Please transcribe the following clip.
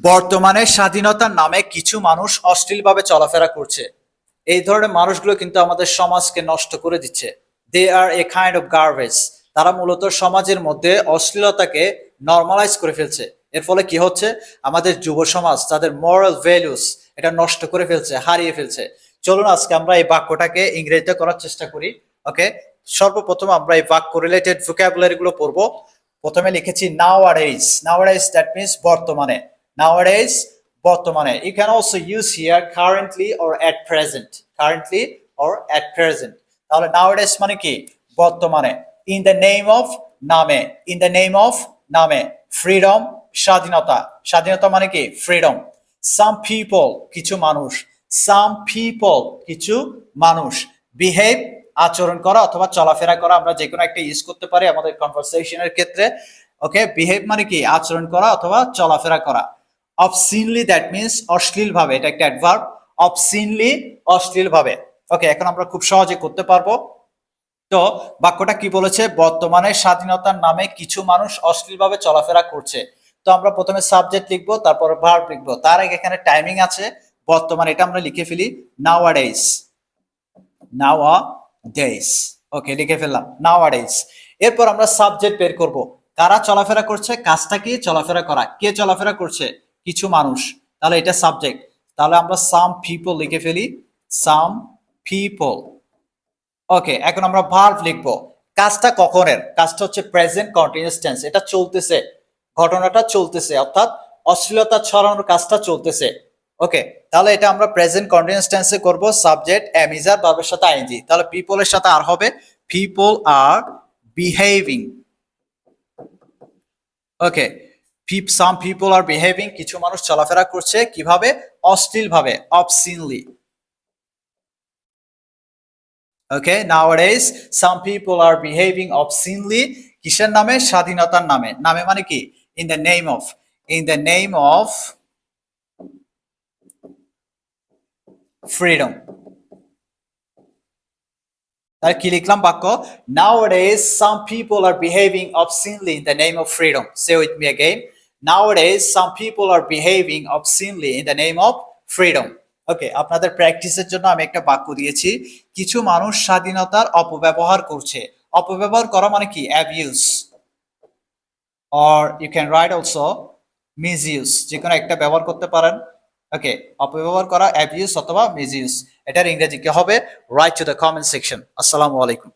বর্তমানে স্বাধীনতার নামে কিছু মানুষ অশ্লীলভাবে চলাফেরা করছে। এই ধরনের মানুষগুলো কিন্তু আমাদের সমাজকে নষ্ট করে দিচ্ছে। দে আর এ কাইন্ড অফ গার্বেজ। তারা মূলত সমাজের মধ্যে অশ্লীলতাকে নর্মালাইজ করে ফেলছে। এর ফলে কি হচ্ছে, আমাদের যুব সমাজ তাদের মরাল ভ্যালুস এটা নষ্ট করে ফেলছে, হারিয়ে ফেলছে। চলুন আজকে আমরা এই বাক্যটাকে ইংরেজিতে করার চেষ্টা করি। ওকে, সর্বপ্রথম আমরা এই বাক্য রিলেটেড ভোকাবুলারি গুলো পড়বো। প্রথমে লিখেছি নাওয়াডেজ। নাওয়াডেজ দ্যাট মিনস বর্তমানে। Nowadays, বর্তমানে। You can also use here currently or at present. Currently or at present. তাহলে nowadays মানে কি? বর্তমানে। In the name of নামে। In the name of নামে। Freedom স্বাধীনতা। স্বাধীনতা মানে কি? Freedom. Some people কিছু মানুষ। Some people কিছু মানুষ। Behave আচরণ করা অথবা চলাফেরা করা, আমরা যে কোনো একটা ইউজ করতে পারি আমাদের কনভারসেশনের ক্ষেত্রে। ওকে, বিহেভ মানে কি? আচরণ করা অথবা চলাফেরা করা। obscenely that means অশ্লীল ভাবে, এটা একটা অ্যাডভার্ব। obscenely অশ্লীল ভাবে। ওকে, এখন আমরা খুব সহজে করতে পারবো। তো বাক্যটা কি বলেছে? বর্তমানে স্বাধীনতার নামে কিছু মানুষ অশ্লীল ভাবে চলাফেরা করছে। তো আমরা প্রথমে সাবজেক্ট লিখবো, তারপর ভার্ব লিখবো। তার আগে এখানে টাইমিং আছে। বর্তমানে এটা আমরা লিখে ফেলি nowadays। nowadays ওকে, লিখে ফেললাম nowadays। এরপর আমরা সাবজেক্ট বের করব। কারা চলাফেরা করছে? কাজটা কি? চলাফেরা করা। কে চলাফেরা করছে? কিছু মানুষ। তাহলে এটা সাবজেক্ট। তাহলে আমরা সাম পিপল লিখে ফেলি, সাম পিপল। ওকে, এখন আমরা ভার্ব লিখবো। কাজটা কখনের? কাজটা হচ্ছে প্রেজেন্ট কন্টিনিউয়াস টেন্স। এটা চলতেছে, ঘটনাটা চলতেছে, অর্থাৎ অশ্লীলতা ছড়ানোর কাজটা চলতেছে। ওকে, তাহলে এটা আমরা প্রেজেন্ট কন্টিনিউয়াস টেন্সে করব। সাবজেক্ট এম ইজ আর, ভার্বের সাথে আইএনজি। তাহলে পিপলের সাথে আর হবে people are behaving. Okay, some people are behaving, কিছু মানুষ চলাফেরা করছে কিভাবে? অশ্লীল ভাবে, obscenely. Okay, nowadays some people are behaving obscenely. কিসের নামে? স্বাধীনতার নামে। নামে মানে কি? In the name of, in the name of freedom. তাহলে কি লিখলাম বাক্য? Nowadays some people are behaving obscenely in the name of freedom. Say with me again. Nowadays some people are behaving obscenely in the name of freedom. ওকে, আপনাদের প্র্যাকটিসের জন্য আমি একটা বাক্য দিয়েছি। কিছু মানুষ স্বাধীনতার অপব্যবহার করছে। অপব্যবহার করা মানে কি? Abuse, or you can write also misuse, যে কোনো একটা ব্যবহার করতে পারেন। ওকে, অপব্যবহার করা অ্যাবিউজ অথবা মিসইউজ। এটার ইংরেজি কি হবে? Right to the comment section. আসসালামু আলাইকুম।